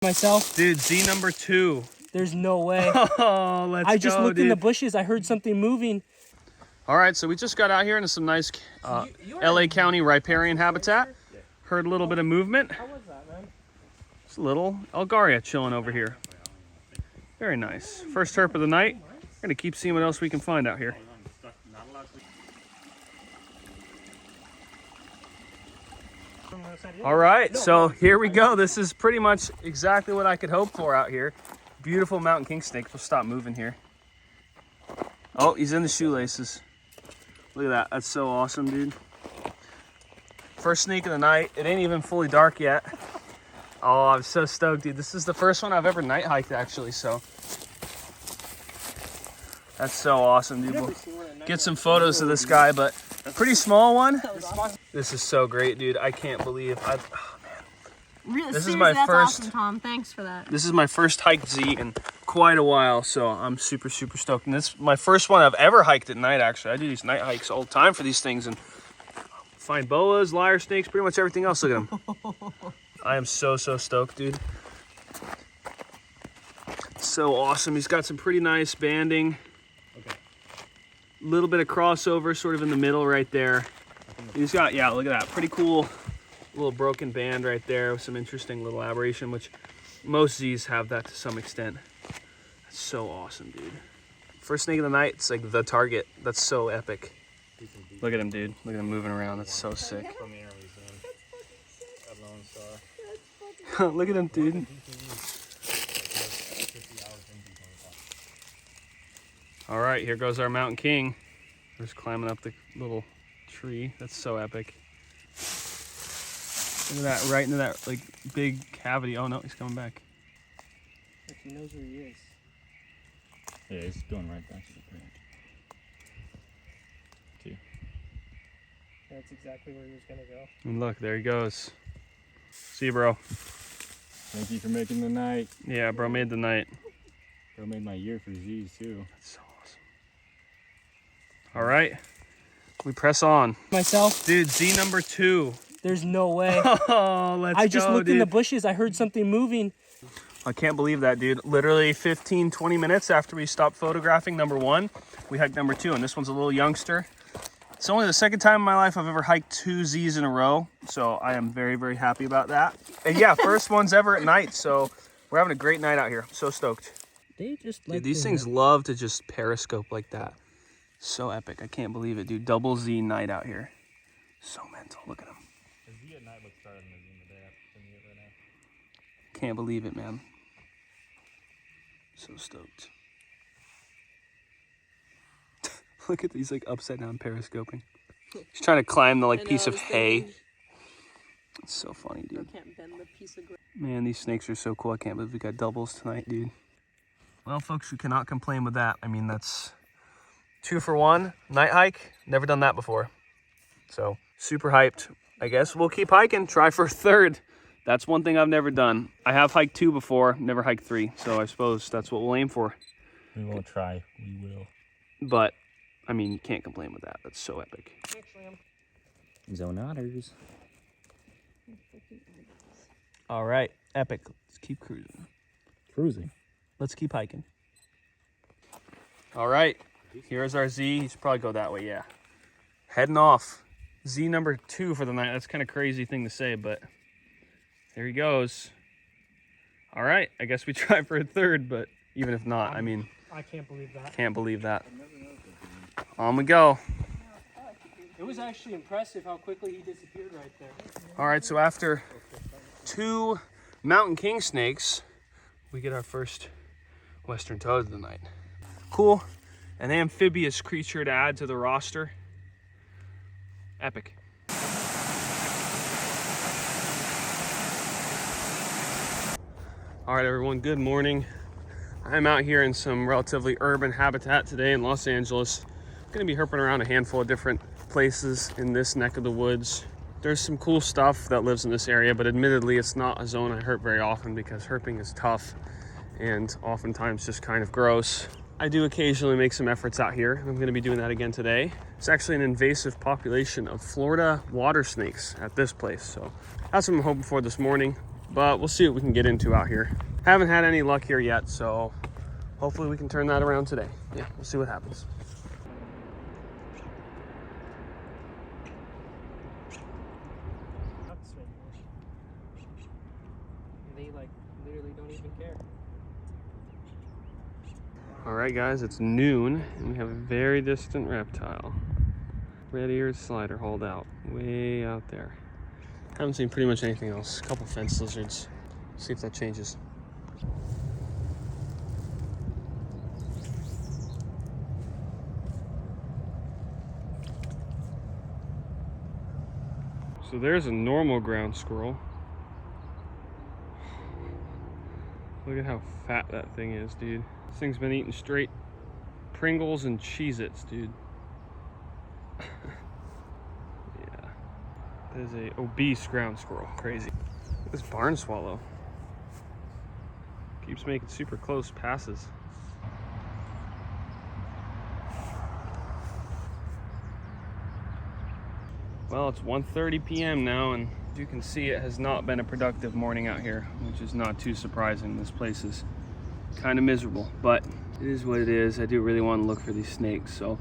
Myself? Dude, Z number 2. There's no way. Oh, let's go, I just looked in the bushes. I heard something moving. All right, so we just got out here into some nice LA County riparian habitat. Heard a little bit of movement. How was that, man? It's a little Algaria chilling over here. Very nice. First herp of the night. We're gonna keep seeing what else we can find out here. All right, so here we go. This is pretty much exactly what I could hope for out here. Beautiful mountain king snake. We'll stop moving here. Oh, he's in the shoelaces. Look at that. That's so awesome, dude. First snake of the night. It ain't even fully dark yet. Oh, I'm so stoked, dude. This is the first one I've ever night hiked, actually, so. That's so awesome, dude. We'll get some photos of this guy, but a pretty small one. This is so great, dude. I can't believe oh, man. Really, this is my that's first. Awesome, Tom. Thanks for that. This is my first hike Z in quite a while, so I'm super stoked. And this is my first one I've ever hiked at night, actually. I do these night hikes all the time for these things and find boas, lyre snakes, pretty much everything else. Look at them. I am so stoked, dude. So awesome. He's got some pretty nice banding. Okay. Little bit of crossover sort of in the middle right there. He's got, yeah, look at that. Pretty cool little broken band right there with some interesting little aberration, which most Z's have that to some extent. That's so awesome, dude. First snake of the night, it's like the target. That's so epic. Look at him, dude. Look at him moving around. That's so sick. Look at him, dude. All right, here goes our mountain king. Just climbing up the little tree. That's so epic. Look at that, right into that like big cavity. Oh no, he's coming back. Look, he knows where he is. Yeah, he's going right back to the branch. Two. That's exactly where he was gonna go. And look, there he goes. See you, bro. Thank you for making the night. Yeah, bro made the night. Bro made my year for Z's too. That's so awesome. All right, we press on. Myself? Dude, Z number 2. There's no way. Oh, let's go, I just looked dude. in the bushes. I heard something moving. I can't believe that, dude. Literally 15, 20 minutes after we stopped photographing number 1, we hiked number 2, and this one's a little youngster. It's only the second time in my life I've ever hiked 2 Z's in a row, so I am very happy about that. And yeah, first one's ever at night, so we're having a great night out here. I'm so stoked. They just Dude, these things love to just periscope like that. So epic. I can't believe it, dude. Double Z night out here. So mental. Look at them. The Z at night looks better than the Z in the day after it right now. Can't believe it, man. So stoked. Look at these like upside down periscoping. He's trying to climb the like piece of hay. It's so funny, dude. I can't bend the piece of grass. Man, these snakes are so cool. I can't believe we got doubles tonight, dude. Well, folks, we cannot complain with that. I mean, that's 2 for 1 night hike. Never done that before. So super hyped. I guess we'll keep hiking. Try for a 3rd. That's one thing I've never done. I have hiked 2 before, never hiked 3. So I suppose that's what we'll aim for. We won't try. We will. But I mean, you can't complain with that. That's so epic. Zone otters. All right, epic. Let's keep cruising. Cruising. Let's keep hiking. All right, here's our Z. He should probably go that way, yeah. Heading off. Z number 2 for the night. That's kind of crazy thing to say, but there he goes. All right, I guess we try for a 3rd, but even if not, I mean, I can't believe that. can't believe that. On we go. It was actually impressive how quickly he disappeared right there. All right, so after 2 mountain king snakes, we get our first western toad of the night. Cool. An amphibious creature to add to the roster. Epic. All right, everyone, good morning. I'm out here in some relatively urban habitat today in Los Angeles. I'm gonna be herping around a handful of different places in this neck of the woods. There's some cool stuff that lives in this area, but admittedly it's not a zone I herp very often because herping is tough and oftentimes just kind of gross. I do occasionally make some efforts out here. I'm gonna be doing that again today. It's actually an invasive population of Florida water snakes at this place. So that's what I'm hoping for this morning. but we'll see what we can get into out here. Haven't had any luck here yet, so hopefully we can turn that around today. Yeah, we'll see what happens. They like literally don't even care. All right, guys, it's noon, and we have a very distant reptile. Red-eared slider hauled out, way out there. Haven't seen pretty much anything else. A couple fence lizards. See if that changes. So there's a normal ground squirrel. Look at how fat that thing is, dude. This thing's been eating straight Pringles and Cheez-Its, dude. Yeah. That is a obese ground squirrel. Crazy. This barn swallow keeps making super close passes. Well, it's 1:30 p.m. now, and as you can see, it has not been a productive morning out here, which is not too surprising. This place is kind of miserable, but it is what it is. I do really want to look for these snakes, so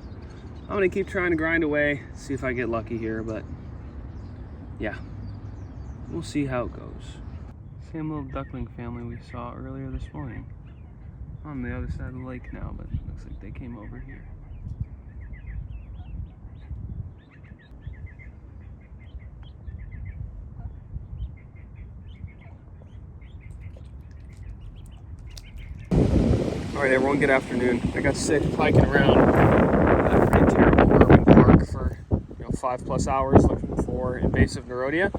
I'm gonna keep trying to grind away, see if I get lucky here, but yeah, we'll see how it goes. Same little duckling family we saw earlier this morning. On the other side of the lake now, but it looks like they came over here. All right, everyone, good afternoon. I got sick hiking around that pretty terrible urban park for 5+ hours looking for invasive Neurodia.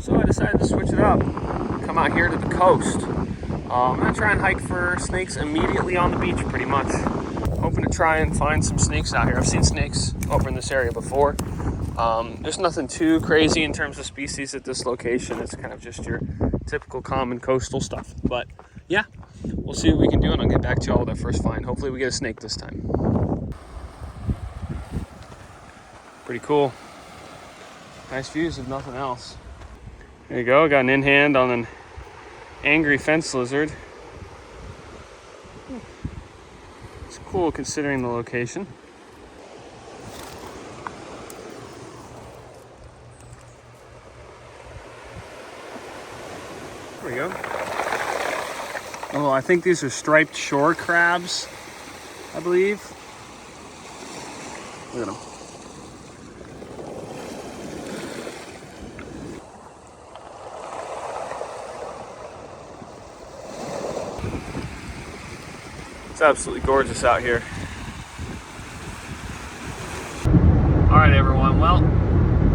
So I decided to switch it up, come out here to the coast. I'm gonna try and hike for snakes immediately on the beach, pretty much. Hoping to try and find some snakes out here. I've seen snakes over in this area before. There's nothing too crazy in terms of species at this location. It's kind of just your typical common coastal stuff. But yeah, we'll see what we can do, and I'll get back to y'all with our first find. Hopefully we get a snake this time. Pretty cool. Nice views if nothing else. There you go, got an in-hand on an angry fence lizard. It's cool considering the location. There we go. Oh, I think these are striped shore crabs, I believe. Look at them. It's absolutely gorgeous out here. All right, everyone. Well,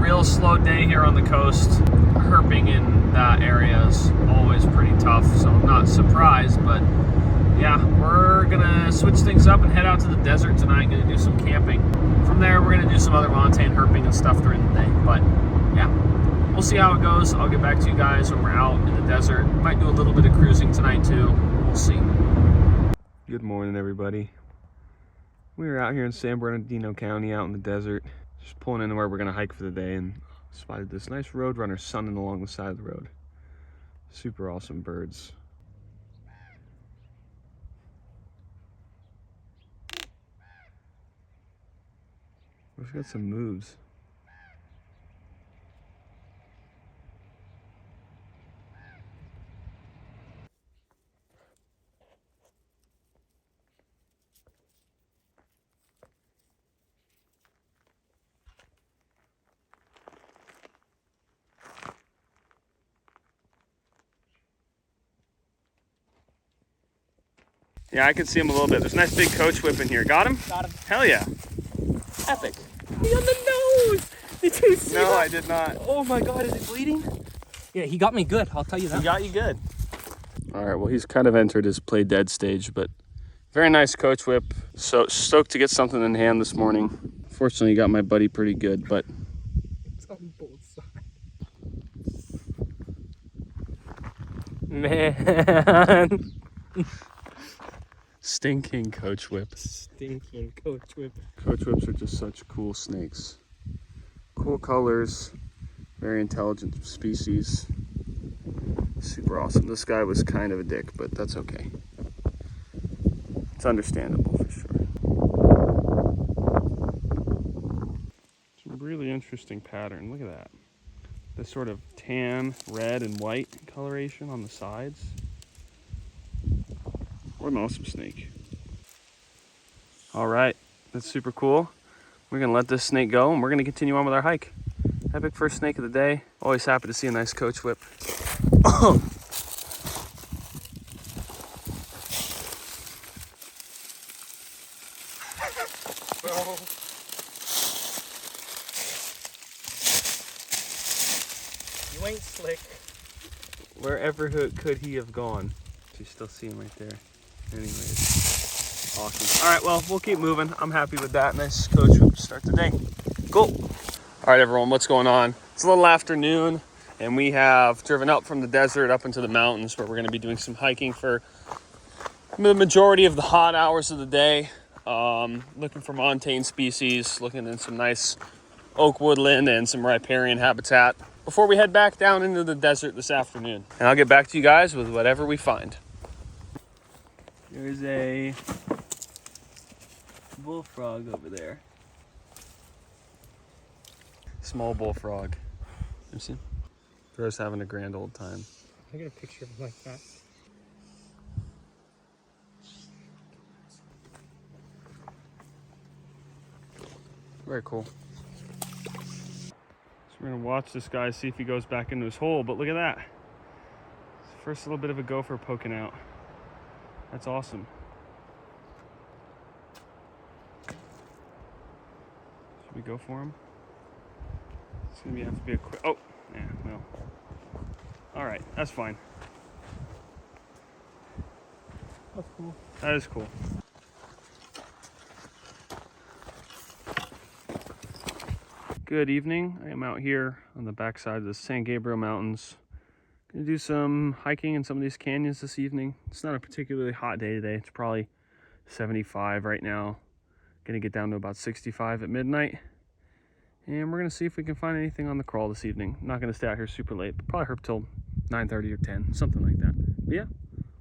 real slow day here on the coast. Herping in that area is always pretty tough, so I'm not surprised, but yeah, we're gonna switch things up and head out to the desert tonight. Gonna do some camping. From there, we're gonna do some other montane herping and stuff during the day, but yeah, we'll see how it goes. I'll get back to you guys when we're out in the desert. Might do a little bit of cruising tonight too. We'll see. Good morning, everybody. We were out here in San Bernardino County, out in the desert, just pulling into where we're gonna hike for the day, and spotted this nice roadrunner sunning along the side of the road. Super awesome birds. We've got some moves. Yeah, I can see him a little bit. There's a nice big Coachwhip in here. Got him? Got him. Hell yeah. Epic. He on the nose! Did you see No, that? I did not. Oh my god, is it bleeding? Yeah, he got me good, I'll tell you that. He got you good. All right, well, he's kind of entered his play dead stage, but very nice Coachwhip. So stoked to get something in hand this morning. Fortunately, got my buddy pretty good, but It's on both sides. Man. stinking Coachwhip. Stinking Coachwhip. Coachwhips are just such cool snakes. Cool colors, very intelligent species. Super awesome. This guy was kind of a dick, but that's okay. It's understandable for sure. It's a really interesting pattern. Look at that. This sort of tan, red, and white coloration on the sides. What an awesome snake. All right, that's super cool. We're gonna let this snake go and we're gonna continue on with our hike. Epic first snake of the day. Always happy to see a nice Coachwhip. You ain't slick. Wherever could he have gone? You still see him right there. Anyways, awesome. All right, well, we'll keep moving. I'm happy with that. Nice Coachwhip to start the day. Cool. All right, everyone, what's going on? It's a little afternoon, and we have driven up from the desert up into the mountains where we're gonna be doing some hiking for the majority of the hot hours of the day. Looking for montane species, looking in some nice oak woodland and some riparian habitat before we head back down into the desert this afternoon. And I'll get back to you guys with whatever we find. There's a bullfrog over there. Small bullfrog. You see him? Bro's having a grand old time. I get a picture of him like that. Very cool. So we're gonna watch this guy, see if he goes back into his hole, but look at that. First little bit of a gopher poking out. That's awesome. Should we go for him? It's gonna have to be a quick, oh, yeah, well. All right, that's fine. That's cool. That is cool. Good evening. I am out here on the backside of the San Gabriel Mountains. Gonna do some hiking in some of these canyons this evening. It's not a particularly hot day today. It's probably 75 right now. Gonna get down to about 65 at midnight. And we're gonna see if we can find anything on the crawl this evening. I'm not gonna stay out here super late, but probably herp till 9:30 or 10, something like that. But yeah,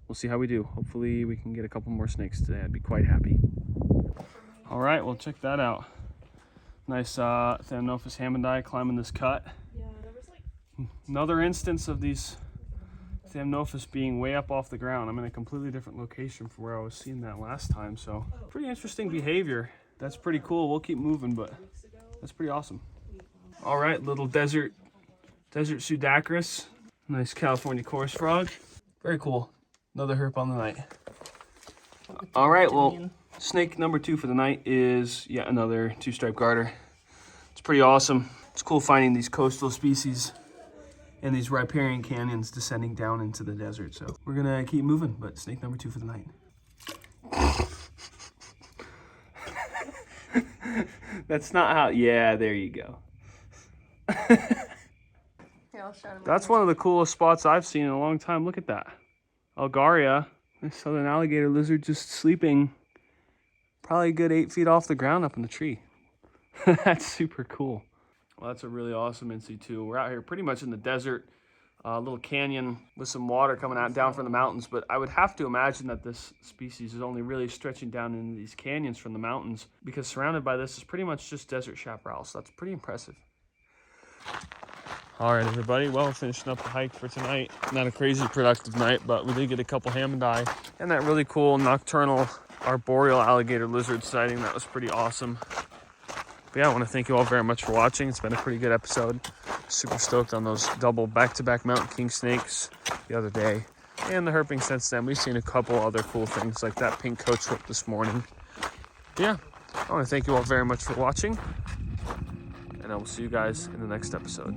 we'll see how we do. Hopefully we can get a couple more snakes today. I'd be quite happy. All right, well, check that out. Nice Thamnophis hammondii climbing this cut. Yeah, there was like... Another instance of these Thamnophis being way up off the ground. I'm in a completely different location from where I was seeing that last time, so pretty interesting behavior. That's pretty cool. We'll keep moving, but that's pretty awesome. All right, little desert pseudacris. Nice California chorus frog. Very cool. Another herp on the night. All right, well, snake number 2 for the night is yet another 2-stripe garter. It's pretty awesome. It's cool finding these coastal species in these riparian canyons descending down into the desert. So we're gonna keep moving, but snake number 2 for the night. That's not how, yeah, there you go. Here, I'll show him. That's one of the coolest spots I've seen in a long time. Look at that. Algaria, this southern alligator lizard, just sleeping probably a good 8 feet off the ground up in the tree. That's super cool. Well, that's a really awesome in situ. We're out here pretty much in the desert, a little canyon with some water coming out down from the mountains, but I would have to imagine that this species is only really stretching down into these canyons from the mountains, because surrounded by this is pretty much just desert chaparral, so that's pretty impressive. All right, everybody, well, finishing up the hike for tonight. Not a crazy productive night, but we did get a couple hammondii and that really cool nocturnal arboreal alligator lizard sighting. That was pretty awesome. But yeah, I want to thank you all very much for watching. It's been a pretty good episode. Super stoked on those double back-to-back mountain kingsnakes the other day. And the herping since then. We've seen a couple other cool things like that pink Coachwhip this morning. But yeah, I want to thank you all very much for watching. And I will see you guys in the next episode.